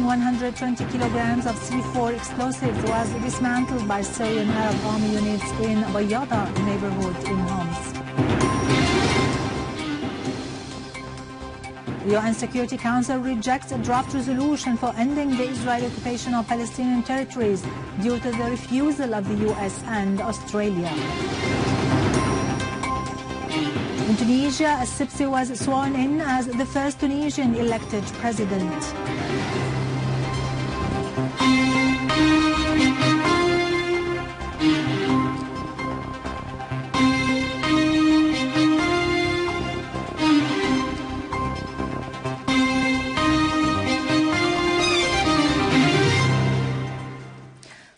120 kilograms of C-4 explosives was dismantled by Syrian Arab army units in Baghdad neighborhood in Homs. The UN Security Council rejects a draft resolution for ending the Israeli occupation of Palestinian territories due to the refusal of the US and Australia. In Tunisia, Al-Sibsi was sworn in as the first Tunisian elected president.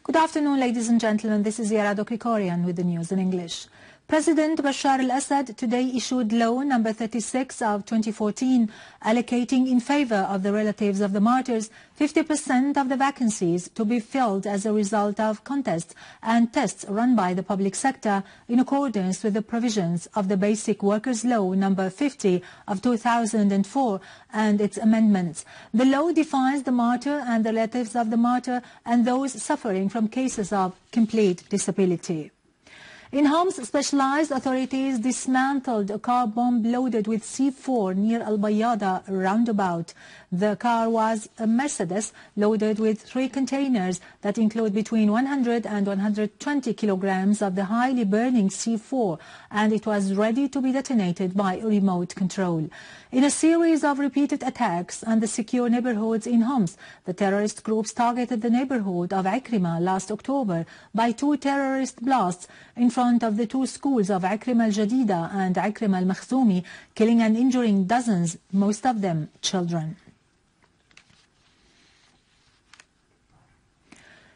Good afternoon, ladies and gentlemen. This is Yarado Krikorian with the news in English. President Bashar al-Assad today issued Law number 36 of 2014, allocating in favor of the relatives of the martyrs 50% of the vacancies to be filled as a result of contests and tests run by the public sector in accordance with the provisions of the Basic Workers' Law number 50 of 2004 and its amendments. The law defines the martyr and the relatives of the martyr and those suffering from cases of complete disability. In Homs, specialized authorities dismantled a car bomb loaded with C-4 near Al-Bayada roundabout. The car was a Mercedes loaded with 3 containers that include between 100 and 120 kilograms of the highly burning C-4, and it was ready to be detonated by remote control. In a series of repeated attacks on the secure neighborhoods in Homs, the terrorist groups targeted the neighborhood of Akrima last October by 2 terrorist blasts in front of the 2 schools of Akrima al-Jadida and Akrima al-Makhzoumi, killing and injuring dozens, most of them children.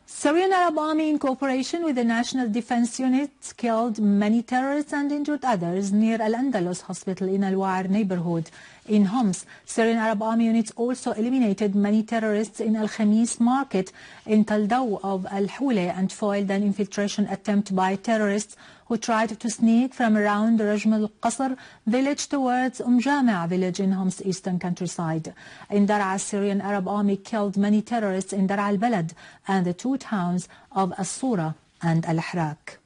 Syrian Arab Army in cooperation with the National Defense Units killed many terrorists and injured others near Al-Andalus Hospital in Al-Wa'ar neighborhood. In Homs, Syrian Arab Army units also eliminated many terrorists in Al-Khamis market in Taldaw of Al-Hule and foiled an infiltration attempt by terrorists who tried to sneak from around Rajm al-Qasr village towards Jama' village in Homs eastern countryside. In Daraa, Syrian Arab Army killed many terrorists in Daraa al-Balad and the 2 towns of As-Sura and Al-Ahrak.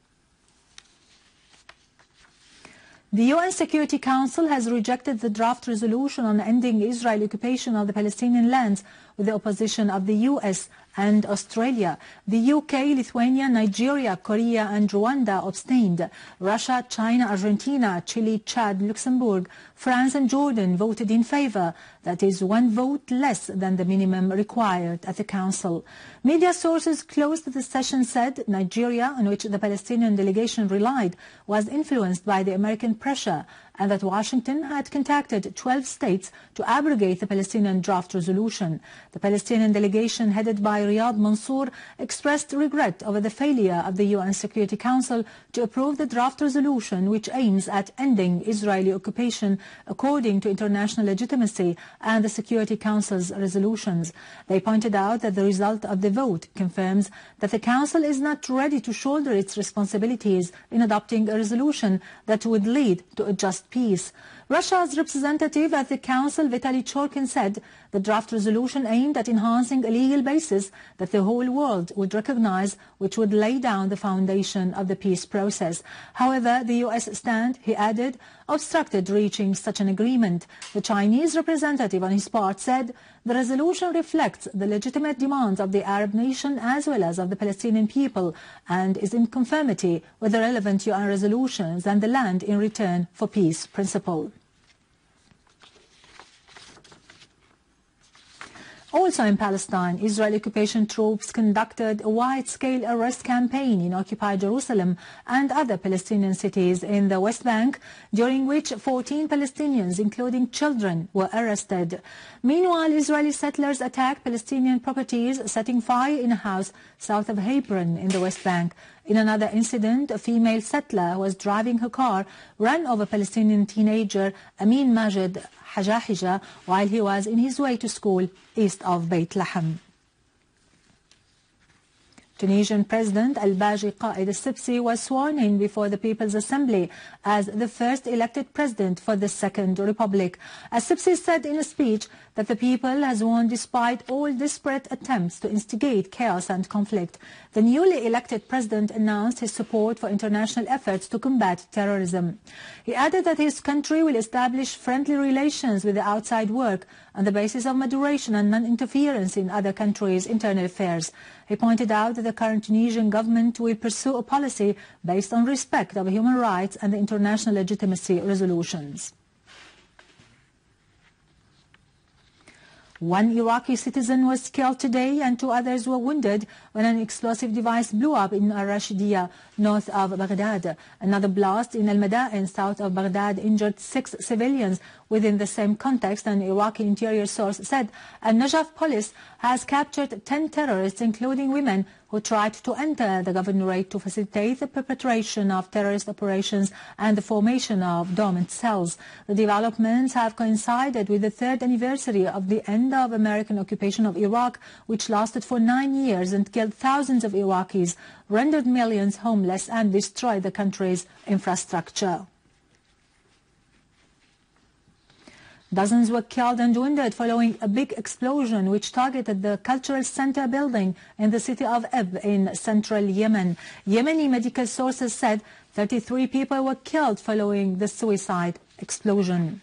The UN Security Council has rejected the draft resolution on ending Israeli occupation of the Palestinian lands with the opposition of the US and Australia. The UK, Lithuania, Nigeria, Korea and Rwanda abstained. Russia, China, Argentina, Chile, Chad, Luxembourg, France and Jordan voted in favor. That is 1 vote less than the minimum required at the Council. Media sources close to the session said Nigeria, on which the Palestinian delegation relied, was influenced by the American pressure, and that Washington had contacted 12 states to abrogate the Palestinian draft resolution. The Palestinian delegation, headed by Riyad Mansour, expressed regret over the failure of the UN Security Council to approve the draft resolution, which aims at ending Israeli occupation according to international legitimacy and the Security Council's resolutions. They pointed out that the result of the vote confirms that the Council is not ready to shoulder its responsibilities in adopting a resolution that would lead to a just peace. Russia's representative at the Council, Vitaly Churkin, said the draft resolution aimed at enhancing a legal basis that the whole world would recognize, which would lay down the foundation of the peace process. However, the US stand, he added, obstructed reaching such an agreement. The Chinese representative on his part said the resolution reflects the legitimate demands of the Arab nation as well as of the Palestinian people and is in conformity with the relevant UN resolutions and the land in return for peace principle. Also in Palestine, Israeli occupation troops conducted a wide-scale arrest campaign in occupied Jerusalem and other Palestinian cities in the West Bank, during which 14 Palestinians, including children, were arrested. Meanwhile, Israeli settlers attacked Palestinian properties, setting fire in a house south of Hebron in the West Bank. In another incident, a female settler who was driving her car ran over Palestinian teenager Amin Majid Hajahija while he was in his way to school east of Beit Lahem. Tunisian President Al-Baji Qaid al-Sibsi was sworn in before the People's Assembly as the first elected president for the Second Republic. Al-Sibsi said in a speech that the people has won despite all desperate attempts to instigate chaos and conflict. The newly elected president announced his support for international efforts to combat terrorism. He added that his country will establish friendly relations with the outside world on the basis of moderation and non-interference in other countries' internal affairs. He pointed out that the current Tunisian government will pursue a policy based on respect of human rights and the international legitimacy resolutions. One Iraqi citizen was killed today and 2 others were wounded when an explosive device blew up in Al-Rashidiyah, north of Baghdad. Another blast in Al-Madain, south of Baghdad, injured 6 civilians. Within the same context, an Iraqi interior source said Al-Najaf police has captured 10 terrorists, including women, who tried to enter the governorate to facilitate the perpetration of terrorist operations and the formation of dormant cells. The developments have coincided with the 3rd anniversary of the end of American occupation of Iraq, which lasted for 9 years and killed thousands of Iraqis, rendered millions homeless and destroyed the country's infrastructure. Dozens were killed and wounded following a big explosion which targeted the cultural center building in the city of Ib in central Yemen. Yemeni medical sources said 33 people were killed following the suicide explosion.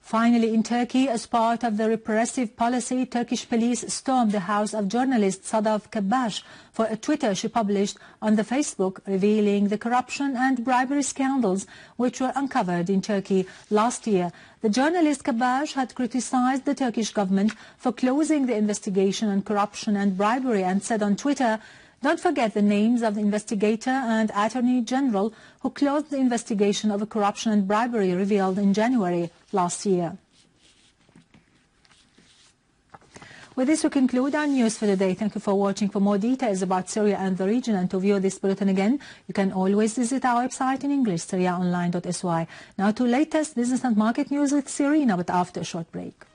Finally, in Turkey, as part of the repressive policy, Turkish police stormed the house of journalist Sadaf Kabbash for a Twitter she published on the Facebook revealing the corruption and bribery scandals which were uncovered in Turkey last year. The journalist Kabbash had criticized the Turkish government for closing the investigation on corruption and bribery and said on Twitter, "Don't forget the names of the investigator and Attorney General who closed the investigation of a corruption and bribery revealed in January last year." With this, we conclude our news for today. Thank you for watching. For more details about Syria and the region and to view this bulletin again, you can always visit our website in English, syriaonline.sy. Now to latest business and market news with Serena, but after a short break.